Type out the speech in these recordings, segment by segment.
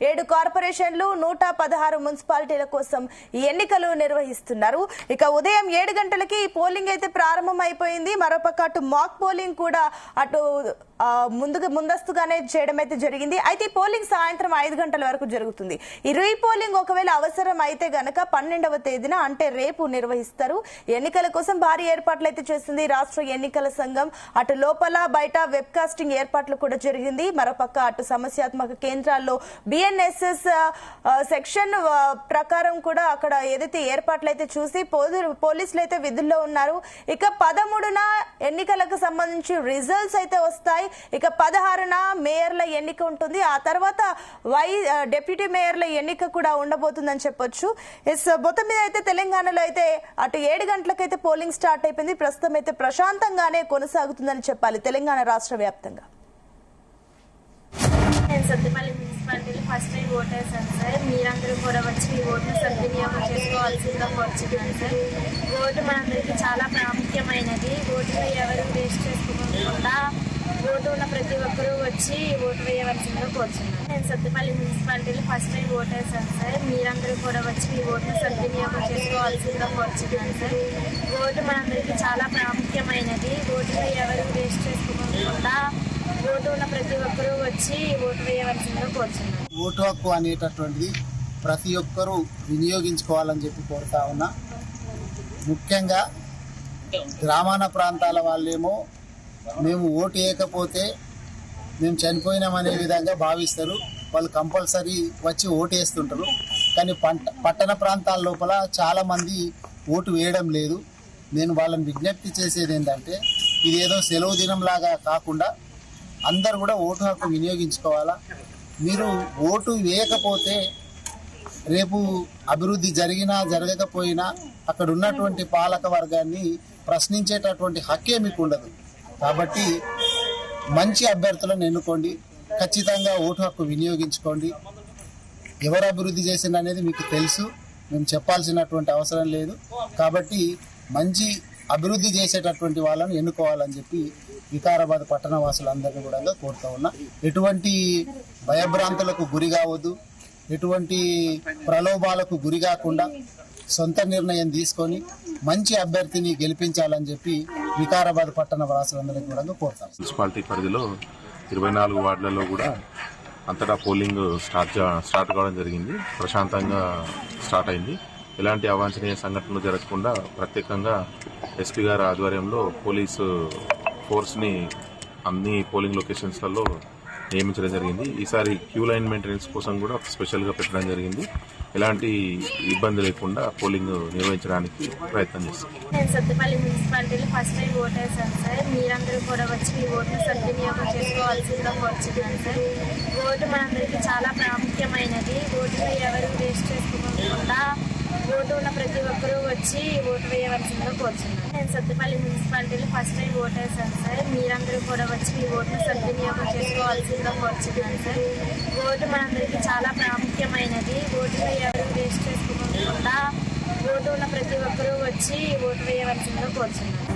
7 కార్పొరేషన్లు 116 మున్సిపాలిటీల కోసం ఎన్నికలు నిర్వహిస్తున్నారు. ఇక ఉదయం 7 గంటలకి పోలింగ్ అయితే ప్రారంభం అయిపోయింది. మరోపక్క అటు మాక్ పోలింగ్ కూడా అటు ముందస్తుగానే చేయడం అయితే జరిగింది. అయితే పోలింగ్ సాయంత్రం 5 గంటల వరకు జరుగుతుంది. ఈ రీపోలింగ్ ఒకవేళ అవసరం అయితే గనక 12వ తేదీన అంటే రేపు నిర్వహిస్తారు. ఎన్నికల కోసం భారీ ఏర్పాట్లు అయితే చేసింది రాష్ట్ర ఎన్నికల సంఘం. అటు లోపల బయట వెబ్ కాస్టింగ్ ఏర్పాట్లు కూడా జరిగింది. మరోపక్క అటు సమస్యాత్మక కేంద్రాల్లో BNSS సెక్షన్ ప్రకారం కూడా అక్కడ ఏదైతే ఏర్పాట్లు అయితే చూసి పోలీసులు అయితే విధుల్లో ఉన్నారు. ఇక 13న ఎన్నికలకు సంబంధించి రిజల్ట్స్ అయితే వస్తాయి. ఇక 16న మేయర్ల ఎన్నిక ఉంటుంది. ఆ తర్వాత డిప్యూటీ మేయర్ల ఎన్నిక కూడా ఉండబోతుందని చెప్పొచ్చు. మొత్తం మీద అయితే తెలంగాణలో అయితే అటు 7 గంటలకైతే పోలింగ్ స్టార్ట్ అయిపోయింది. ప్రస్తుతం అయితే ప్రశాంతంగానే కొనసాగుతుందని చెప్పాలి తెలంగాణ రాష్ట్ర వ్యాప్తంగా. సత్తుపల్లి మున్సిపాలిటీలో ఫస్ట్ టైం ఓట్ వేసాను సార్. మీరందరూ కూడా వచ్చి ఈ ఓటును సద్వినియోగం చేసుకోవాల్సిందిగా కోరుచున్నాను సార్. ఓటు మనందరికీ చాలా ప్రాముఖ్యమైనది. ఓటును ఎవరు వేస్ట్ చేసుకోకుండా ఓటు ఉన్న ప్రతి ఒక్కరూ వచ్చి ఓటు వేయవలసిందిగా కోరుచున్నాను. నేను సత్తుపల్లి మున్సిపాలిటీలో ఫస్ట్ టైం ఓట్ వేసాను సార్. మీరందరూ కూడా వచ్చి ఈ ఓటును సద్వినియోగం చేసుకోవాల్సిందిగా కోరుచున్నాను సార్. ఓటు మనందరికీ చాలా ప్రాముఖ్యమైనది. ఓటును ఎవరు వేస్ట్ చేసుకోకుండా ఓటు ఉన్న ప్రతి ఒక్కరూ వచ్చి ఓటు వేయవలసిందిగా కోరుచున్నాను. ఓటు హక్కు అనేటటువంటిది ప్రతి ఒక్కరూ వినియోగించుకోవాలని చెప్పి కోరుతా ఉన్నా. ముఖ్యంగా గ్రామాల ప్రాంతాల వాళ్ళేమో మేము ఓటు వేయకపోతే మేము చనిపోయినామనే విధంగా భావిస్తారు. వాళ్ళు కంపల్సరీ వచ్చి ఓటు వేస్తుంటారు. కానీ పట్టణ ప్రాంతాల లోపల చాలామంది ఓటు వేయడం లేదు. నేను వాళ్ళని విజ్ఞప్తి చేసేది ఏంటంటే ఇది ఏదో సెలవు దినంలాగా కాకుండా అందరూ కూడా ఓటు హక్కు వినియోగించుకోవాలా. మీరు ఓటు వేయకపోతే రేపు అభివృద్ధి జరిగినా జరగకపోయినా అక్కడ ఉన్నటువంటి పాలక వర్గాన్ని ప్రశ్నించేటటువంటి హక్కే మీకు ఉండదు. కాబట్టి మంచి అభ్యర్థులను ఎన్నుకోండి. ఖచ్చితంగా ఓటు హక్కు వినియోగించుకోండి. ఎవరు అభివృద్ధి చేసింది అనేది మీకు తెలుసు. మేము చెప్పాల్సినటువంటి అవసరం లేదు. కాబట్టి మంచి అభివృద్ధి చేసేటటువంటి వాళ్ళని ఎన్నుకోవాలని చెప్పి వికారాబాద్ పట్టణ వాసులందరినీ కూడా కోరుతా ఉన్నా. ఎటువంటి భయభ్రాంతులకు గురి కావద్దు, ఎటువంటి ప్రలోభాలకు గురి కాకుండా సొంత నిర్ణయం తీసుకొని మంచి అభ్యర్థిని గెలిపించాలని చెప్పి వికారాబాద్ పట్టణ వాసులందరినీ కూడా కోరుతాం. మున్సిపాలిటీ పరిధిలో 24 వార్డులలో కూడా అంతటా పోలింగ్ స్టార్ట్ కావడం జరిగింది. ప్రశాంతంగా స్టార్ట్ అయింది. ఎలాంటి అవాంఛనీయ సంఘటనలు జరగకుండా ప్రత్యేకంగా ఎస్పీ గారి ఆధ్వర్యంలో పోలీసు ఫోర్స్ని అన్ని పోలింగ్ లొకేషన్స్లలో నియమించడం జరిగింది. ఈసారి క్యూ లైన్ మెయింటెనెన్స్ కోసం కూడా స్పెషల్గా పెట్టడం జరిగింది. ఎలాంటి ఇబ్బంది లేకుండా పోలింగ్ నిర్వహించడానికి ప్రయత్నం చేస్తాం. నేను సత్తుపల్లి మున్సిపాలిటీలో ఫస్ట్ టైం ఓట్ వేసాను సార్. మీరందరూ కూడా వచ్చి ఈ ఓటును సద్వినియోగం చేసుకోవాల్సిందిగా కోరుచున్నాను సార్. ఓటు మనందరికీ చాలా ప్రాముఖ్యమైనది. ఓటును ఎవరు వేస్ట్ చేసుకోకుండా ఓటు ఉన్న ప్రతి ఒక్కరూ వచ్చి ఓటు వేయవలసిందిగా కోరుచున్నాను. నేను సత్తుపల్లి మున్సిపాలిటీలో ఫస్ట్ టైం ఓట్ వేసాను సార్. మీరందరూ కూడా వచ్చి ఈ ఓటును సద్వినియోగం చేసుకోవాల్సిందిగా కోరుచున్నాను సార్. ఓటు మనందరికీ చాలా ప్రాముఖ్యమైనది. ఓటును ఎవరు వేస్ట్ చేసుకోకుండా ఓటు ఉన్న ప్రతి ఒక్కరూ వచ్చి ఓటు వేయవలసిందిగా కోరుచున్నాను.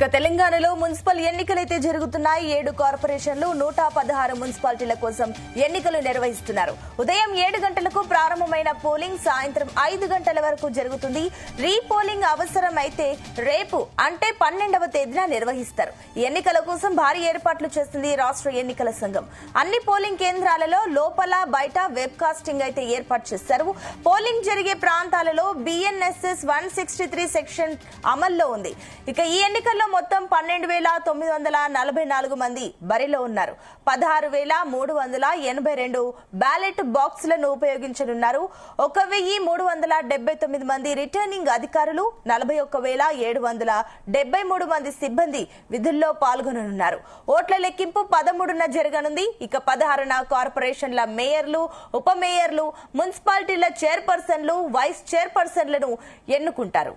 ఇక తెలంగాణలో మున్సిపల్ ఎన్నికలైతే జరుగుతున్నాయి. 7 కార్పొరేషన్లు 116 మున్సిపాలిటీల కోసం ఎన్నికలు నిర్వహిస్తున్నారు. ఉదయం 7 గంటలకు ప్రారంభమైన పోలింగ్ సాయంత్రం 5 గంటల వరకు జరుగుతుంది. రీపోలింగ్ అవసరం అయితే రేపు అంటే 12వ తేదీన నిర్వహిస్తారు. ఎన్నికల కోసం భారీ ఏర్పాట్లు చేస్తుంది రాష్ట్ర ఎన్నికల సంఘం. అన్ని పోలింగ్ కేంద్రాలలో లోపల బయట వెబ్ కాస్టింగ్ అయితే ఏర్పాటు చేశారు. పోలింగ్ జరిగే ప్రాంతాలలో BNSS 163 సెక్షన్ అమల్లో ఉంది. ఇక ఈ ఎన్నికల్లో మొత్తం 12,944 మంది బరిలో ఉన్నారు. 16,382 బ్యాలెట్ బాక్సులను ఉపయోగించనున్నారు. 1,379 మంది రిటర్నింగ్ అధికారులు, 41,773 మంది సిబ్బంది విధుల్లో పాల్గొననున్నారు. ఓట్ల లెక్కింపు 13న జరగనుంది. ఇక 16న కార్పొరేషన్ల మేయర్లు, ఉప మేయర్లు, మున్సిపాలిటీల చైర్పర్సన్లు, వైస్ చైర్పర్సన్లను ఎన్నుకుంటారు.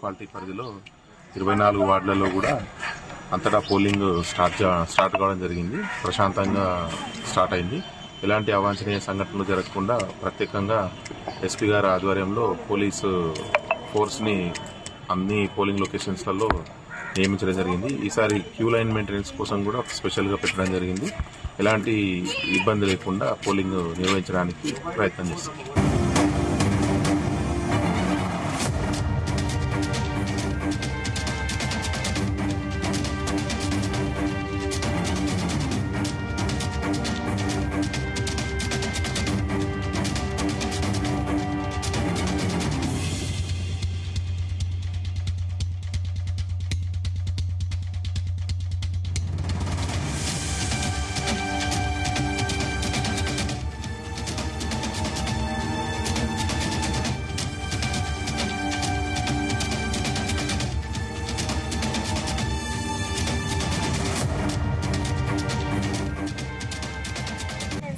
మున్సిపాలిటీ పరిధిలో 24 వార్డులలో కూడా అంతటా పోలింగ్ స్టార్ట్ కావడం జరిగింది. ప్రశాంతంగా స్టార్ట్ అయింది. ఎలాంటి అవాంఛనీయ సంఘటనలు జరగకుండా ప్రత్యేకంగా ఎస్పీ గారి ఆధ్వర్యంలో పోలీసు ఫోర్స్ని అన్ని పోలింగ్ లొకేషన్స్లలో నియమించడం జరిగింది. ఈసారి క్యూ లైన్ మెయింటెనెన్స్ కోసం కూడా స్పెషల్గా పెట్టడం జరిగింది. ఎలాంటి ఇబ్బంది లేకుండా పోలింగ్ నిర్వహించడానికి ప్రయత్నం చేస్తాం.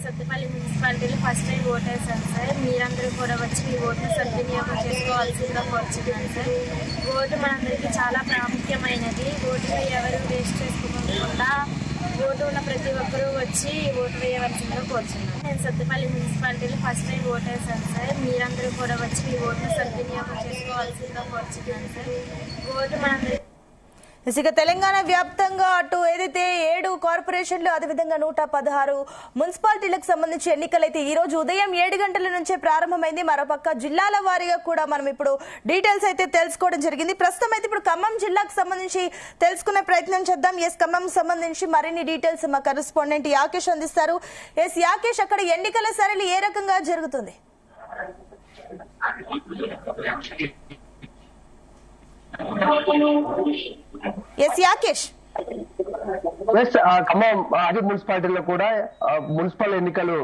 సత్తుపల్లి మున్సిపాలిటీలో ఫస్ట్ టైం ఓటేసాను సార్. మీరందరూ కూడా వచ్చి ఈ ఓటును సద్వినియోగం చేసుకోవాల్సిందిగా కోరుచున్నాను సార్. ఓటు మనందరికీ చాలా ప్రాముఖ్యమైనది. ఓటును ఎవరు వేస్ట్ చేసుకోకుండా ఓటు ఉన్న ప్రతి ఒక్కరూ వచ్చి ఓటు వేయవలసిందిగా కోరుచున్నాను. నేను సత్తుపల్లి మున్సిపాలిటీలో ఫస్ట్ టైం ఓటేసాను సార్. మీరందరూ కూడా వచ్చి ఈ ఓటును సద్వినియోగం చేసుకోవాల్సిందిగా కోరుచున్నాను సార్. ఓటు మనందరికీ ఇక తెలంగాణ వ్యాప్తంగా అటు ఏదైతే 7 కార్పొరేషన్లు అదేవిధంగా 116 మున్సిపాలిటీలకు సంబంధించి ఎన్నికలైతే ఈ రోజు ఉదయం 7 గంటల నుంచే ప్రారంభమైంది. మరోపక్క జిల్లాల వారీగా కూడా మనం ఇప్పుడు డీటెయిల్స్ అయితే తెలుసుకోవడం జరిగింది. ప్రస్తుతం అయితే ఇప్పుడు ఖమ్మం జిల్లాకు సంబంధించి తెలుసుకునే ప్రయత్నం చేద్దాం. ఖమ్మం సంబంధించి మరిన్ని డీటెయిల్స్ మా కరెస్పాండెంట్ యాకేష్ అందిస్తారు. యాకేష్, అక్కడ ఎన్నికల సరళి ఏ రకంగా జరుగుతుంది? యాకేష్, ఖమ్మం ఆది మున్సిపాలిటీలో కూడా మున్సిపల్ ఎన్నికలు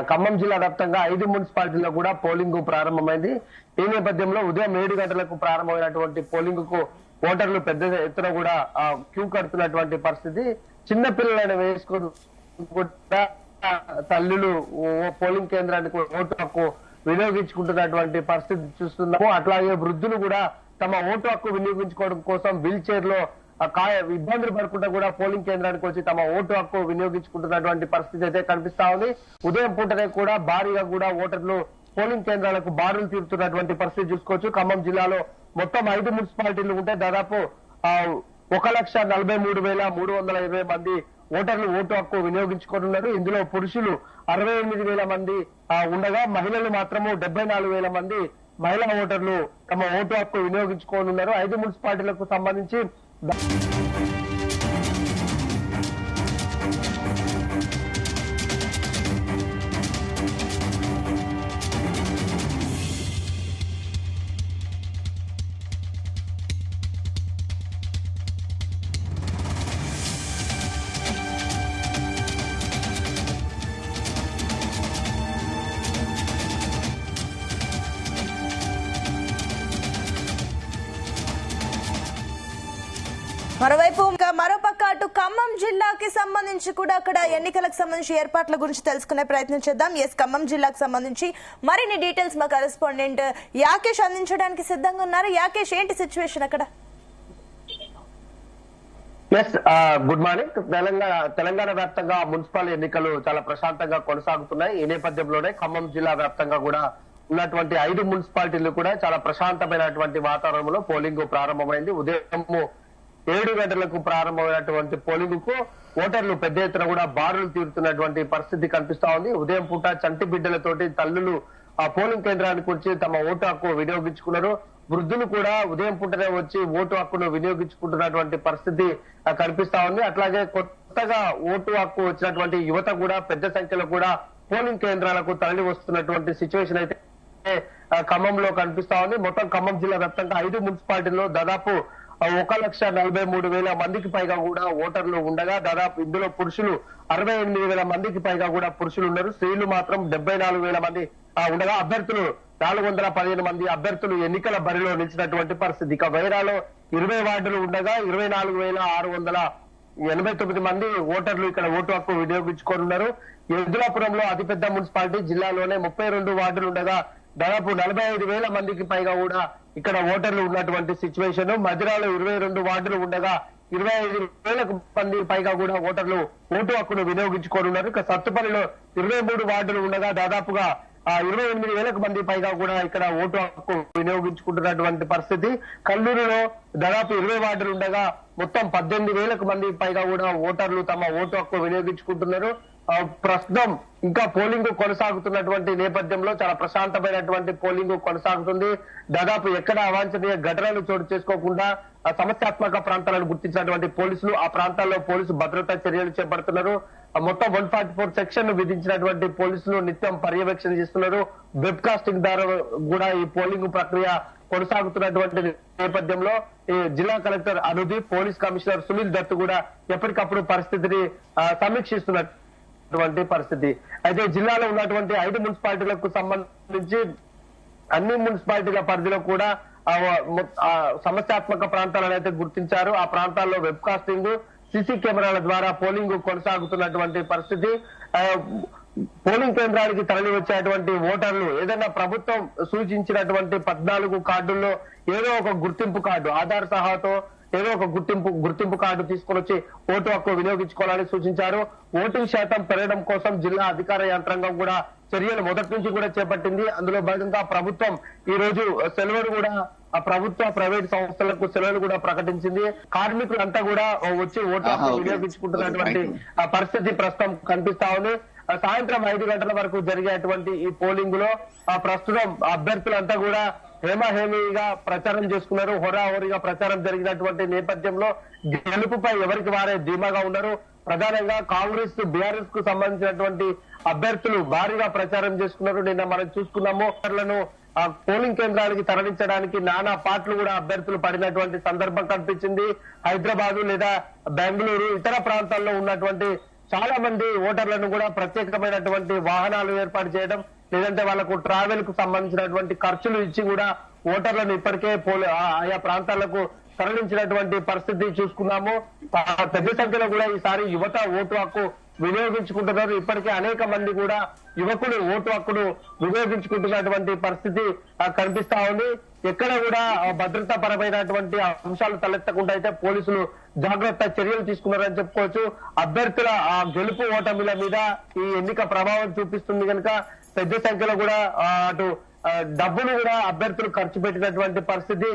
ఖమ్మం జిల్లా వ్యాప్తంగా 5 మున్సిపాలిటీల్లో కూడా పోలింగ్ ప్రారంభమైంది. ఈ నేపథ్యంలో ఉదయం 7 గంటలకు ప్రారంభమైనటువంటి పోలింగ్ కు ఓటర్లు పెద్ద ఎత్తున కూడా క్యూ కడుతున్నటువంటి పరిస్థితి. చిన్న పిల్లలను వేసుకుని కూడా తల్లులు పోలింగ్ కేంద్రానికి ఓటు హక్కు వినియోగించుకుంటున్నటువంటి పరిస్థితి చూస్తున్నాము. అట్లాగే వృద్ధులు కూడా తమ ఓటు హక్కు వినియోగించుకోవడం కోసం వీల్ చైర్ లో ఇబ్బందులు పడకుండా కూడా పోలింగ్ కేంద్రానికి వచ్చి తమ ఓటు హక్కు వినియోగించుకుంటున్నటువంటి పరిస్థితి అయితే కనిపిస్తా ఉంది. ఉదయం పూటనే కూడా భారీగా కూడా ఓటర్లు పోలింగ్ కేంద్రాలకు బారులు తీరుతున్నటువంటి పరిస్థితి చూసుకోవచ్చు. ఖమ్మం జిల్లాలో మొత్తం 5 మున్సిపాలిటీలు ఉంటే దాదాపు 1,43,320 మంది ఓటర్లు ఓటు హక్కు వినియోగించుకుంటున్నారు. ఇందులో పురుషులు 68,000 మంది ఉండగా మహిళలు మాత్రము 74,000 మంది మహిళా ఓటర్లు తమ ఓటు హక్కు వినియోగించుకోనున్నారు. 5 మున్సిపాలిటీలకు సంబంధించి మరోపక్క అటు ఖమ్మం జిల్లాకి సంబంధించి కూడా అక్కడ ఎన్నికలకు సంబంధించి ఏర్పాట్ల గురించి తెలుసుకునే ప్రయత్నం చేద్దాం. ఖమ్మం జిల్లాకు సంబంధించి మరిన్ని డీటెయిల్స్ మా కరెస్పాండెంట్ యాకేష్ అందించడానికి సిద్ధంగా ఉన్నారు. యాకేష్, ఏంటి సిచ్యువేషన్ అక్కడ? Good morning. తెలంగాణ వ్యాప్తంగా మున్సిపల్ ఎన్నికలు చాలా ప్రశాంతంగా కొనసాగుతున్నాయి. ఈ నేపథ్యంలోనే ఖమ్మం జిల్లా వ్యాప్తంగా కూడా ఉన్నటువంటి 5 మున్సిపాలిటీలు కూడా చాలా ప్రశాంతమైనటువంటి వాతావరణంలో పోలింగ్ ప్రారంభమైంది. ఉదయం 7 గంటలకు ప్రారంభమైనటువంటి పోలింగ్ కు ఓటర్లు పెద్ద ఎత్తున కూడా బారులు తీరుతున్నటువంటి పరిస్థితి కనిపిస్తా ఉంది. ఉదయం పూట చంటి బిడ్డలతోటి తల్లులు ఆ పోలింగ్ కేంద్రానికి వచ్చి తమ ఓటు హక్కు వినియోగించుకున్నారు. వృద్ధులు కూడా ఉదయం పూటనే వచ్చి ఓటు హక్కును వినియోగించుకుంటున్నటువంటి పరిస్థితి కనిపిస్తా ఉంది. అట్లాగే కొత్తగా ఓటు హక్కు వచ్చినటువంటి యువత కూడా పెద్ద సంఖ్యలో కూడా పోలింగ్ కేంద్రాలకు తరలి వస్తున్నటువంటి సిచ్యువేషన్ అయితే ఖమ్మంలో కనిపిస్తా ఉంది. మొత్తం ఖమ్మం జిల్లా వ్యాప్తంగా 5 మున్సిపాలిటీల్లో దాదాపు 1,43,000 మందికి పైగా కూడా ఓటర్లు ఉండగా దాదాపు ఇందులో పురుషులు 68,000 మందికి పైగా కూడా పురుషులు ఉన్నారు. స్త్రీలు మాత్రం 74,000 మంది ఉండగా అభ్యర్థులు 415 మంది అభ్యర్థులు ఎన్నికల బరిలో నిలిచినటువంటి పరిస్థితి. ఇక వైరాలో 20 వార్డులు ఉండగా 24,689 మంది ఓటర్లు ఇక్కడ ఓటు హక్కు వినియోగించుకోనున్నారు. ఎదులాపురంలో అతిపెద్ద మున్సిపాలిటీ జిల్లాలోనే 32 వార్డులు ఉండగా దాదాపు 45,000 మందికి పైగా కూడా ఇక్కడ ఓటర్లు ఉన్నటువంటి సిచ్యువేషన్. మధిరాలో 22 వార్డులు ఉండగా 25,000 మంది పైగా కూడా ఓటర్లు ఓటు హక్కును వినియోగించుకోనున్నారు. ఇక సత్తుపల్లిలో 23 వార్డులు ఉండగా దాదాపుగా 28,000 మంది పైగా కూడా ఇక్కడ ఓటు హక్కు వినియోగించుకుంటున్నటువంటి పరిస్థితి. కల్లూరులో దాదాపు 20 వార్డులు ఉండగా మొత్తం 18,000 మంది పైగా కూడా ఓటర్లు తమ ఓటు హక్కు వినియోగించుకుంటున్నారు. ప్రస్తుతం ఇంకా పోలింగ్ కొనసాగుతున్నటువంటి నేపథ్యంలో చాలా ప్రశాంతమైనటువంటి పోలింగ్ కొనసాగుతుంది. దాదాపు ఎక్కడ అవాంఛనీయ ఘటనలు చోటు చేసుకోకుండా సమస్యాత్మక ప్రాంతాలను గుర్తించినటువంటి పోలీసులు ఆ ప్రాంతాల్లో పోలీసు భద్రతా చర్యలు చేపడుతున్నారు. మొత్తం 144 సెక్షన్ విధించినటువంటి పోలీసులు నిత్యం పర్యవేక్షణ చేస్తున్నారు. వెబ్ కాస్టింగ్ ద్వారా కూడా ఈ పోలింగ్ ప్రక్రియ కొనసాగుతున్నటువంటి నేపథ్యంలో ఈ జిల్లా collector Anudeep, police commissioner Sunil Dutt కూడా ఎప్పటికప్పుడు పరిస్థితిని సమీక్షిస్తున్నటువంటి పరిస్థితి. అయితే జిల్లాలో ఉన్నటువంటి 5 మున్సిపాలిటీలకు సంబంధించి అన్ని మున్సిపాలిటీల పరిధిలో కూడా సమస్యాత్మక ప్రాంతాలను అయితే గుర్తించారు. ఆ ప్రాంతాల్లో వెబ్ కాస్టింగ్, సీసీ కెమెరాల ద్వారా పోలింగ్ కొనసాగుతున్నటువంటి పరిస్థితి. పోలింగ్ కేంద్రానికి తరలి వచ్చేటువంటి ఓటర్లు ఏదైనా ప్రభుత్వం సూచించినటువంటి 14 కార్డుల్లో ఏదో ఒక గుర్తింపు కార్డు, ఆధార్ సహాతో ఏదో ఒక గుర్తింపు కార్డు తీసుకొని వచ్చి ఓటు హక్కు వినియోగించుకోవాలని సూచించారు. ఓటింగ్ శాతం పెరగడం కోసం జిల్లా అధికార యంత్రాంగం కూడా చర్యలు మొదటి నుంచి కూడా చేపట్టింది. అందులో భాగంగా ప్రభుత్వం ఈ రోజు సెలవులు కూడా ప్రభుత్వ ప్రైవేట్ సంస్థలకు సెలవులు కూడా ప్రకటించింది. కార్మికులంతా కూడా వచ్చి ఓటు హక్కు వినియోగించుకుంటున్నటువంటి పరిస్థితి ప్రస్తుతం కనిపిస్తా ఉంది. సాయంత్రం 5 గంటల వరకు జరిగేటువంటి ఈ పోలింగ్ లో ప్రస్తుతం అభ్యర్థులంతా కూడా హేమహేమీగా ప్రచారం చేసుకున్నారు. హోరాహోరీగా ప్రచారం జరిగినటువంటి నేపథ్యంలో గెలుపుపై ఎవరికి వారే ధీమాగా ఉన్నారు. ప్రధానంగా కాంగ్రెస్, బీఆర్ఎస్ కు సంబంధించినటువంటి అభ్యర్థులు భారీగా ప్రచారం చేసుకున్నారు. నిన్న మనం చూసుకున్నాము పోలింగ్ కేంద్రానికి తరలించడానికి నానా పాటలు కూడా అభ్యర్థులు పడినటువంటి సందర్భం కనిపించింది. హైదరాబాద్ లేదా బెంగళూరు ఇతర ప్రాంతాల్లో ఉన్నటువంటి చాలా మంది ఓటర్లను కూడా ప్రత్యేకమైనటువంటి వాహనాలు ఏర్పాటు చేయడం, లేదంటే వాళ్ళకు ట్రావెల్ కు సంబంధించినటువంటి ఖర్చులు ఇచ్చి కూడా ఓటర్లను ఇప్పటికే ఆయా ప్రాంతాలకు తరలించినటువంటి పరిస్థితి చూసుకున్నాము. పెద్ద సంఖ్యలో కూడా ఈసారి యువత ఓటు హక్కు వినియోగించుకుంటున్నారు. ఇప్పటికే అనేక మంది కూడా యువకులు ఓటు హక్కును వినియోగించుకుంటున్నటువంటి పరిస్థితి కనిపిస్తా ఉంది. ఎక్కడ కూడా భద్రతా పరమైనటువంటి అంశాలు తలెత్తకుండా అయితే పోలీసులు జాగ్రత్త చర్యలు తీసుకున్నారని చెప్పుకోవచ్చు. అభ్యర్థుల గెలుపు ఓటమిల మీద ఈ ఎన్నిక ప్రభావం చూపిస్తుంది కనుక పెద్ద సంఖ్యలో కూడా అటు డబ్బులు కూడా అభ్యర్థులు ఖర్చు పెట్టినటువంటి పరిస్థితి